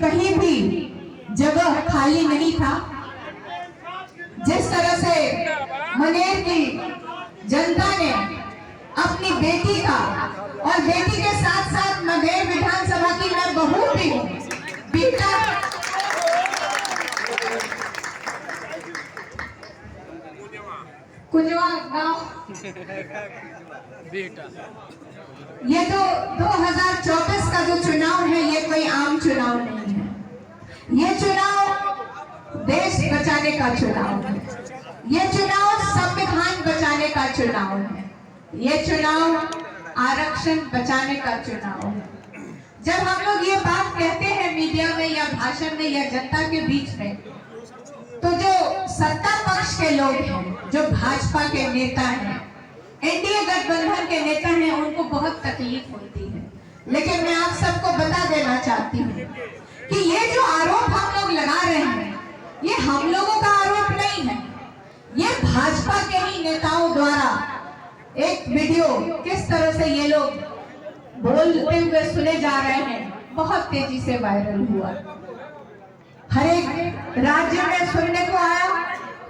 कहीं भी जगह खाली नहीं था। जिस तरह से मनेर की जनता ने अपनी बेटी का और बेटी के साथ साथ मनेर विधानसभा की मैं बहू भी हूँ, बेटा कुंजवा गांव, ये तो 2024 का जो चुनाव है ये कोई आम चुनाव नहीं है। ये चुनाव देश बचाने का चुनाव है। ये चुनाव संविधान बचाने का चुनाव है। ये चुनाव आरक्षण बचाने का चुनाव है। जब हम लोग ये बात कहते हैं मीडिया में या भाषण में या जनता के बीच में, तो जो सत्ता पक्ष के लोग हैं, जो भाजपा के नेता हैं, एनडीए गठबंधन के नेता हैं, उनको बहुत तकलीफ होती है। लेकिन मैं आप सबको बता देना चाहती हूँ कि ये जो आरोप हम लोग लगा रहे हैं, ये हम लोगों का आरोप नहीं है। ये भाजपा के ही नेताओं द्वारा एक वीडियो किस तरह से ये लोग बोलते हुए सुने जा रहे हैं, बहुत तेजी से वायरल हुआ। हर एक राज्य में सुनने को आया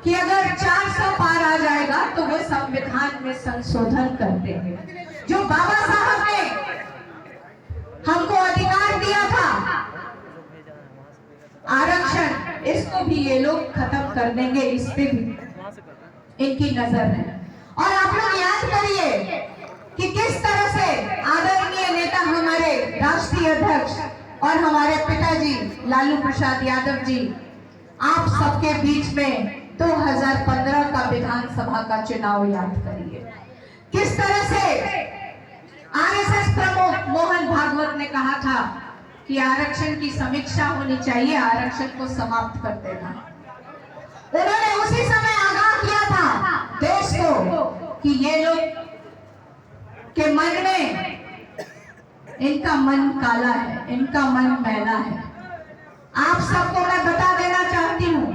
कि अगर 400 पार आ जाएगा तो वो संविधान में संशोधन कर देंगे। जो बाबा साहब ने हमको अधिकार दिया था आरक्षण, इसको भी ये लोग खत्म कर देंगे। इस पे भी इनकी नजर है। और आप लोग याद करिए कि किस तरह से आदरणीय नेता हमारे राष्ट्रीय अध्यक्ष और हमारे पिताजी लालू प्रसाद यादव जी आप सबके बीच में 2015 का विधानसभा का चुनाव याद करिए। किस तरह से आरएसएस प्रमुख मोहन भागवत ने कहा था कि आरक्षण की समीक्षा होनी चाहिए, आरक्षण को समाप्त कर देना। उन्होंने उसी समय आगाह किया था देश को कि ये लोग के मन में, इनका मन काला है, इनका मन मैला है। आप सबको मैं बता देना चाहती हूँ,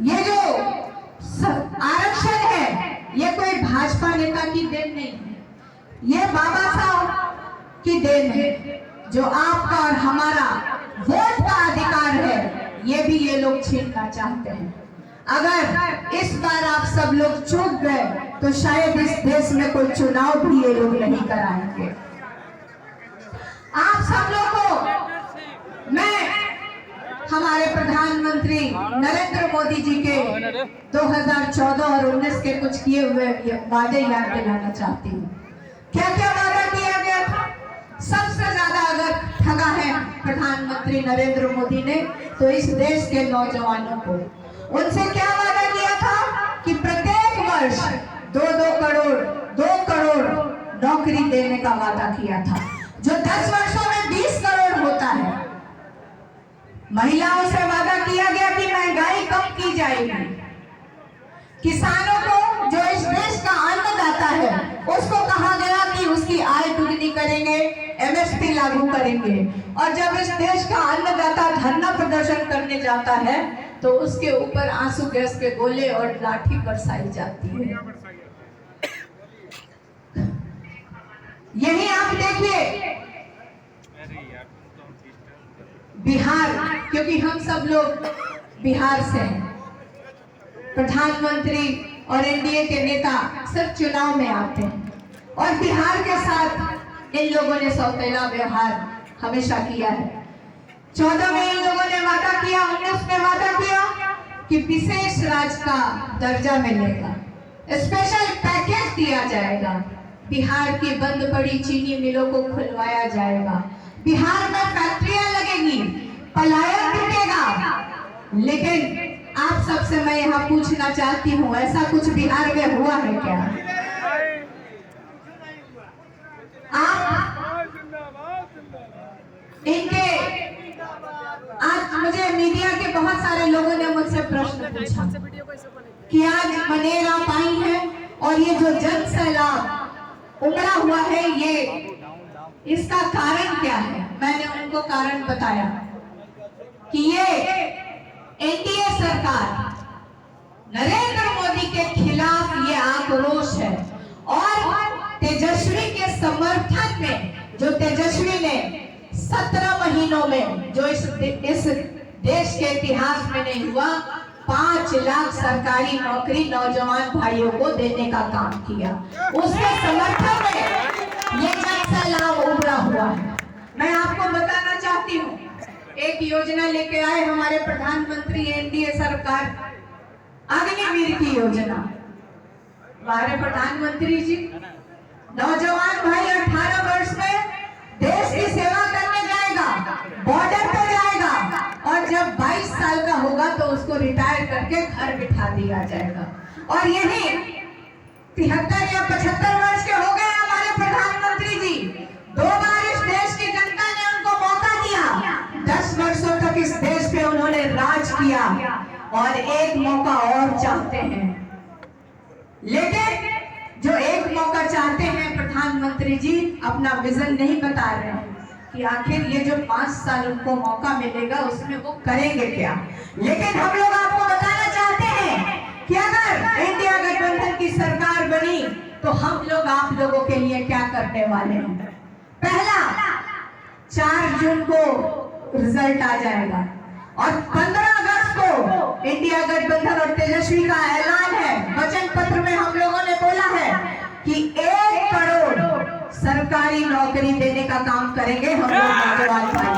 ये जो आरक्षण है ये कोई भाजपा नेता की देन नहीं है, ये बाबा साहब की देन है। जो आपका और हमारा वोट का अधिकार है, ये भी ये लोग छीनना चाहते हैं। अगर इस बार आप सब लोग चूक गए तो शायद इस देश में कोई चुनाव भी ये लोग नहीं कराएंगे। आप सब लोग को मैं हमारे प्रधानमंत्री नरेंद्र मोदी जी के 2014 और 19 के कुछ किए हुए वादे याद दिलाना चाहती हूँ। क्या क्या वादा किया गया था? सबसे ज्यादा अगर ठगा है प्रधानमंत्री नरेंद्र मोदी ने तो इस देश के नौजवानों को। उनसे क्या वादा किया था कि प्रत्येक वर्ष 2 करोड़ नौकरी देने का वादा किया था, जो 10 वर्षों में 20 करोड़ होता है। महिलाओं से वादा किया गया कि महंगाई कम की जाएगी। किसानों को, जो इस देश का अन्नदाता है, उसको कहा गया कि उसकी आय दुगनी करेंगे, एमएसपी लागू करेंगे। और जब इस देश का अन्नदाता धरना प्रदर्शन करने जाता है तो उसके ऊपर आंसू गैस के गोले और लाठी बरसाई जाती है। यही आप देखिए बिहार, क्योंकि हम सब लोग बिहार से हैं। प्रधानमंत्री और एनडीए के नेता सिर्फ चुनाव में आते हैं और बिहार के साथ इन लोगों ने सौतेला व्यवहार हमेशा किया है। 14 में इन लोगों ने वादा किया, 19 में वादा किया कि विशेष राज्य का दर्जा मिलेगा, स्पेशल पैकेज दिया जाएगा, बिहार की बंद पड़ी चीनी मिलों को खुलवाया जाएगा, बिहार में फैक्ट्रियां लगेंगी, पलायन रुकेगा। लेकिन आप सबसे मैं यहाँ पूछना चाहती हूँ, ऐसा कुछ बिहार में हुआ है क्या? आप इनके आज मुझे मीडिया के बहुत सारे लोगों ने मुझसे प्रश्न पूछा कि आज मनेर आप आई हैं और ये जो जन सैलाब उमड़ा हुआ है, ये इसका कारण क्या है? मैंने उनको कारण बताया कि ये एनडीए सरकार नरेंद्र मोदी के खिलाफ ये आक्रोश है और तेजस्वी के समर्थन में, जो तेजस्वी ने 17 महीनों में जो इस देश के इतिहास में नहीं हुआ, 5 लाख सरकारी नौकरी नौजवान भाइयों को देने का काम किया। उसके समर्थन में ये जन लाभ उभरा हुआ है। मैं आपको बताना चाहती हूँ, एक योजना लेके आए हमारे प्रधानमंत्री एनडीए सरकार, अग्निवीर की योजना। हमारे प्रधानमंत्री जी, नौजवान भाई 18 वर्ष में देश की सेवा करने जाएगा, बॉर्डर पे जाएगा, और जब 22 साल का होगा तो उसको रिटायर करके घर बिठा दिया जाएगा। और यही 73 या 75 वर्ष के हो गए हमारे प्रधानमंत्री जी, 2 बार इस देश की जनता ने उनको मौका दिया। 10 वर्षों तक इस देश पे उन्होंने राज किया और एक मौका और चाहते हैं। लेकिन जो एक मौका चाहते हैं प्रधानमंत्री जी, अपना विजन नहीं बता रहे हैं कि आखिर ये जो 5 साल उनको मौका मिलेगा उसमें वो करेंगे क्या। लेकिन हम लोग आपको बताना चाहते हैं कि अगर इंडिया गठबंधन की सरकार बनी तो हम लोग आप लोगों के लिए क्या करने वाले हैं। पहला, 4 जून को रिजल्ट आ जाएगा और 15 अगस्त को इंडिया गठबंधन और तेजस्वी का ऐलान है। वचन पत्र में हम लोगों ने बोला है कि 1 करोड़ सरकारी नौकरी देने का काम करेंगे हम लोग नौजवान भाई।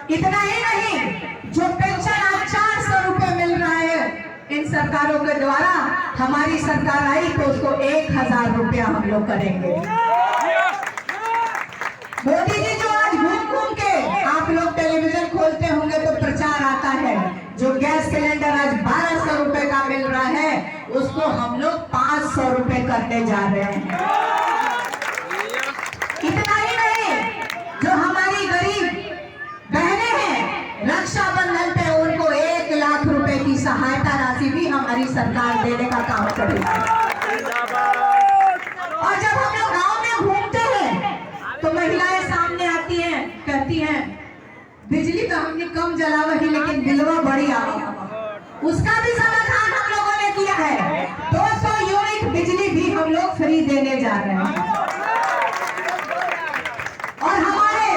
इतना ही नहीं, जो पेंशन आज 400 रुपए मिल रहा है इन सरकारों के द्वारा, हमारी सरकार आई तो उसको 1000 रुपया हम लोग करेंगे। मोदी जी जो आज घूम घूम के, आप लोग टेलीविजन खोलते होंगे तो प्रचार आता है, जो गैस सिलेंडर आज 1200 रुपए का मिल रहा है उसको हम लोग 500 रुपए करने जा रहे हैं। इतना ही नहीं, जो हमारी गरीब बहनें हैं, रक्षाबंधन पे उनको 1 लाख रुपए की सहायता राशि भी हमारी सरकार देने का काम करेगी। और जब हम लोग गांव में घूमते हैं तो महिलाएं सामने आती हैं, कहती हैं बिजली तो हमने कम जला वही लेकिन बिलवा बड़ी आ रहा। उसका भी समाधान हम लोगों ने किया है। 200 यूनिट बिजली भी हम लोग फ्री देने जा रहे हैं। और हमारे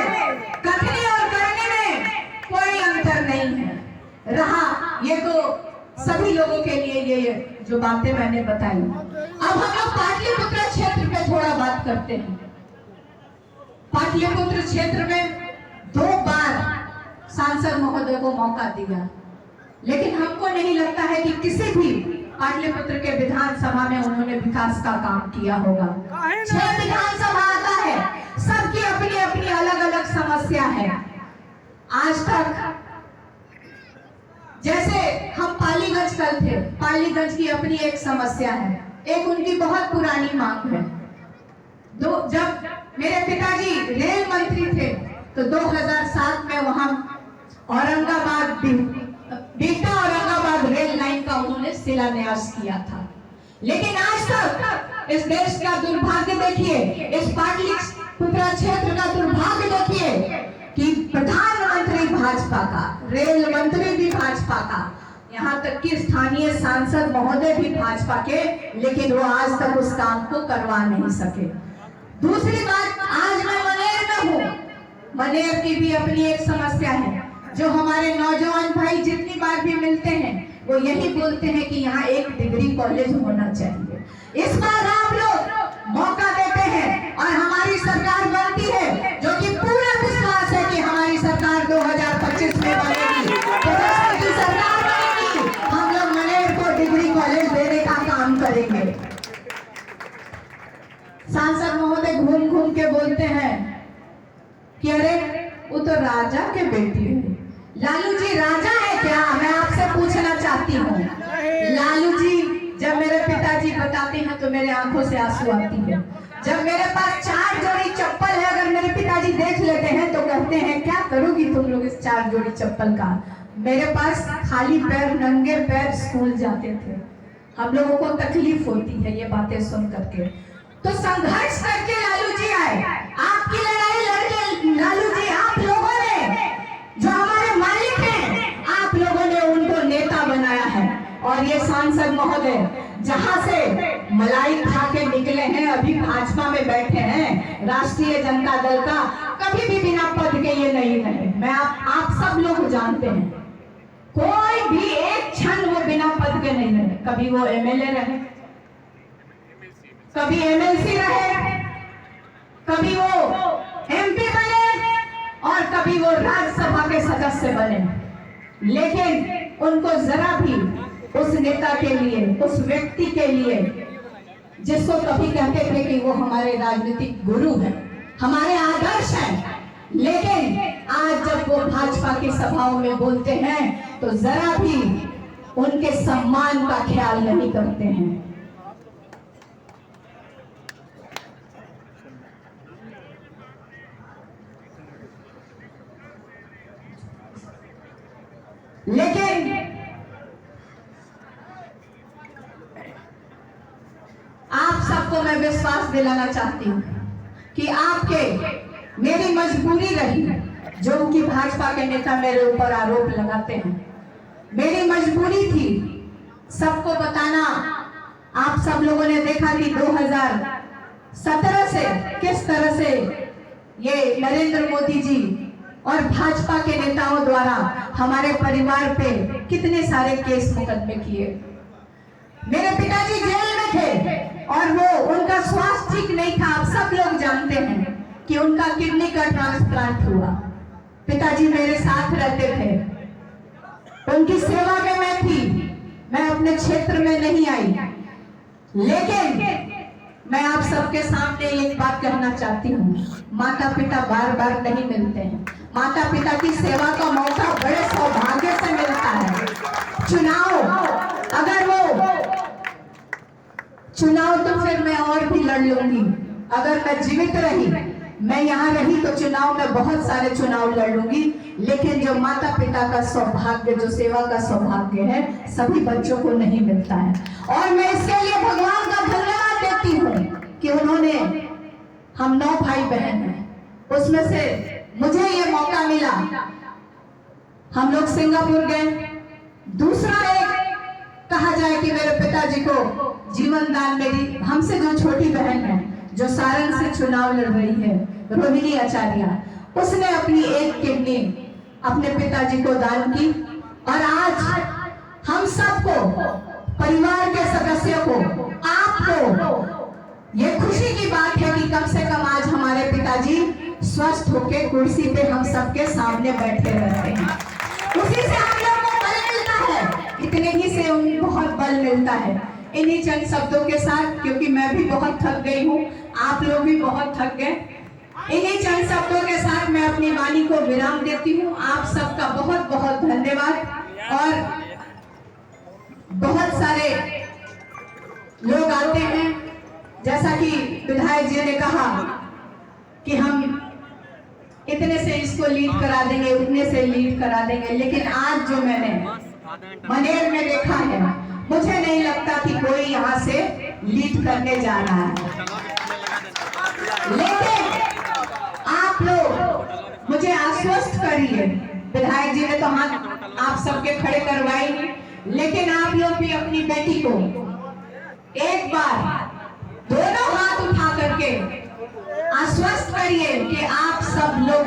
कथनी और करने में कोई अंतर नहीं है। रहा ये तो सभी लोगों के लिए ये जो बातें मैंने बताई। अब हम लोग पाटलिपुत्र क्षेत्र पे थोड़ा बात करते हैं। पाटलिपुत्र क्षेत्र में 2 बार सांसद महोदय को मौका दिया, लेकिन हमको नहीं लगता है कि किसी भी पाटलिपुत्र के विधानसभा में उन्होंने विकास का काम किया होगा। 6 विधानसभा आता है, सबकी अपनी अपनी अलग अलग समस्या है। आज तक जैसे हम पालीगंज कल थे, पालीगंज की अपनी एक समस्या है, एक उनकी बहुत पुरानी मांग है। जब मेरे पिताजी रेल मंत्री थे तो 2007 में वहां औरंगाबाद बिहटा औरंगाबाद रेल लाइन का उन्होंने शिलान्यास किया था। लेकिन आज तक इस देश का दुर्भाग्य देखिए, इस पाटलिपुत्र क्षेत्र का दुर्भाग्य देखिए कि प्रधानमंत्री भाजपा का, रेल मंत्री भी भाजपा का, यहाँ तक कि स्थानीय सांसद महोदय भी भाजपा के, लेकिन वो आज तक उस काम को करवा नहीं सके। दूसरी बात, आज मैं मनेर में हूँ, मनेर की भी अपनी एक समस्या है। जो हमारे नौजवान भाई जितनी बार भी मिलते हैं वो यही बोलते हैं कि यहाँ एक डिग्री कॉलेज होना चाहिए। इस बार आप लोग मौका देते हैं और हमारी सरकार बनती है, जो कि पूरा विश्वास है कि हमारी सरकार 2025 में बनेगी, तो सरकार बनेगी, हम लोग मनेर को डिग्री कॉलेज देने का काम करेंगे। सांसद महोदय घूम घूम के बोलते हैं कि अरे वो तो राजा के बेटी है। लालू जी राजा है क्या? मैं आपसे पूछना चाहती हूँ। लालू जी, जब मेरे पिताजी बताते हैं तो मेरे आंखों से आंसू आती है। जब मेरे पास 4 जोड़ी चप्पल है, अगर मेरे पिताजी देख लेते हैं तो कहते हैं क्या करोगी तुम लोग इस 4 जोड़ी चप्पल का। मेरे पास खाली पैर, नंगे पैर स्कूल जाते थे। हम लोगों को तकलीफ होती है ये बातें सुन करके। तो संघर्ष करके लालू जी आए, आपकी लड़ाई लड़के लालू जी, आप लोगों ने, जो हमारे मालिक हैं, आप लोगों ने उनको नेता बनाया है। और ये सांसद महोदय जहां से मलाई खा के निकले हैं, अभी भाजपा में बैठे हैं राष्ट्रीय जनता दल का, कभी भी बिना पद के ये नहीं रहे। मैं आप सब लोग जानते हैं, कोई भी एक क्षण वो बिना पद के नहीं रहे। कभी वो एमएलए रहे, कभी एमएलसी रहे, कभी वो एमपी बने और कभी वो राज्यसभा के सदस्य बने, लेकिन उनको जरा भी उस नेता के लिए, उस व्यक्ति के लिए, जिसको कभी कहते थे कि वो हमारे राजनीतिक गुरु हैं, हमारे आदर्श हैं, लेकिन आज जब वो भाजपा की सभाओं में बोलते हैं तो जरा भी उनके सम्मान का ख्याल नहीं करते हैं। लेकिन आप सबको मैं विश्वास दिलाना चाहती हूं कि आपके, मेरी मजबूरी रही जो कि भाजपा के नेता मेरे ऊपर आरोप लगाते हैं, मेरी मजबूरी थी सबको बताना। आप सब लोगों ने देखा कि 2017 से किस तरह से ये नरेंद्र मोदी जी और भाजपा के नेताओं द्वारा हमारे परिवार पे कितने सारे केस मुकदमे किए। मेरे पिताजी जेल में थे और वो, उनका स्वास्थ्य ठीक नहीं था। आप सब लोग जानते हैं कि उनका किडनी का ट्रांसप्लांट हुआ। पिताजी मेरे साथ रहते थे, उनकी सेवा में मैं थी, मैं अपने क्षेत्र में नहीं आई। लेकिन मैं आप सबके सामने एक बात कहना चाहती हूँ, माता पिता बार बार नहीं मिलते हैं। माता पिता की सेवा का मौका बड़े सौभाग्य से मिलता है। अगर वो चुनाव तो फिर मैं और भी लड़ लूंगी। अगर मैं जीवित रही, मैं यहाँ रही तो चुनाव में बहुत सारे चुनाव लड़ लूंगी, लेकिन जो माता पिता का सौभाग्य, जो सेवा का सौभाग्य है, सभी बच्चों को नहीं मिलता है। और मैं इसके लिए भगवान का धन्यवाद देती हूँ कि उन्होंने, हम 9 भाई बहन हैं, उसमें से मुझे ये मौका मिला। हम लोग सिंगापुर गए। दूसरा एक कहा जाए कि मेरे पिताजी को जीवन दान, मेरी हमसे जो छोटी बहन है, जो सारण से चुनाव लड़ रही है, रोहिणी आचार्य, उसने अपनी एक किडनी अपने पिताजी को दान की। और आज हम सबको, परिवार के सदस्यों को, आपको ये खुशी की बात है कि कम से कम आज हमारे पिताजी स्वस्थ होकर कुर्सी पे हम सबके सामने बैठे रहते हैं। उसी से हम लोग को बल मिलता है, इतने ही से उन्हें बहुत बल मिलता है। इन्हीं चंद शब्दों के साथ, क्योंकि मैं भी बहुत थक गई हूँ, आप लोग भी बहुत थक गए, इन्हीं चंद शब्दों के साथ मैं अपनी वाणी को विराम देती हूँ। आप सबका बहुत बहुत धन्यवाद। और बहुत सारे लोग आते हैं, जैसा कि विधायक जी ने कहा कि हम इतने से इसको लीड करा देंगे, उतने से लीड करा देंगे, लेकिन आज जो मैंने मनेर में देखा है, मुझे नहीं लगता कि कोई यहाँ से लीड करने जा रहा है। लेकिन आप लोग मुझे आश्वस्त करिए, विधायक जी ने तो हाथ आप सबके खड़े करवाई, लेकिन आप लोग भी अपनी बेटी को एक बार दोनों हाथ उठा करके आश्वस्त करिए कि आप सब लोग